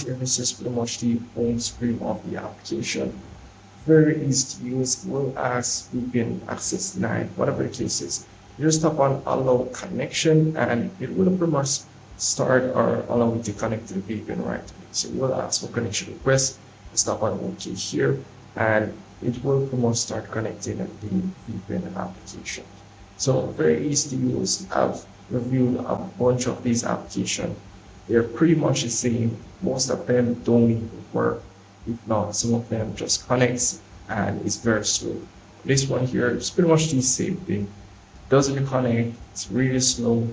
here, this is pretty much the home screen of the application. Very easy to use. It will ask VPN access denied, whatever the case is. You just tap on allow connection and it will pretty much start or allow you to connect to the VPN right away. So it will ask for connection request. Just tap on OK here and it will pretty much start connecting the VPN application. So very easy to use. I've reviewed a bunch of these applications. They're pretty much the same. Most of them don't even work. If not, some of them just connects and it's very slow. This one here is pretty much the same thing. Doesn't connect, it's really slow.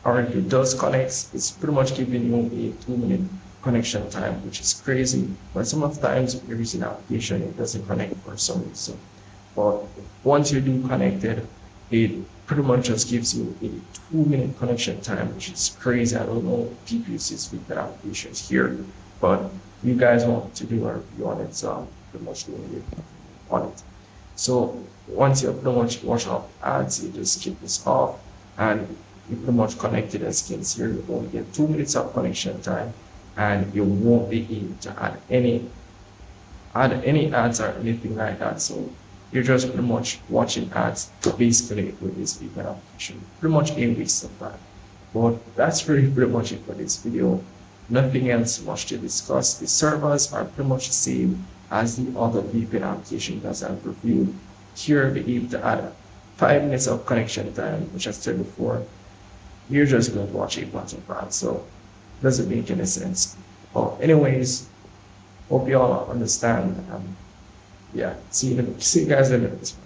Or if it does connect, it's pretty much giving you a 2-minute connection time, which is crazy. But some of the times if you're using an application, it doesn't connect for some reason. But once you do connected, it pretty much just gives you a 2-minute connection time, which is crazy. I don't know if people use this with their applications here, but you guys want to do a review on it, so I'm pretty much doing it on it. So once you pretty much watch off ads, you just keep this off and you pretty much connected. As you can see here, you only get 2 minutes of connection time and you won't be able to add any ads or anything like that. So you're just pretty much watching ads basically with this VPN application. Pretty much a waste of time. But that's really pretty much it for this video. Nothing else much to discuss. The servers are pretty much the same as the other VPN application that I've reviewed. Here we able to add 5 minutes of connection time, which I said before. You're just going to watch a bunch of ads, so it doesn't make any sense. Well, anyways, hope you all understand. Yeah, see you guys in the next one.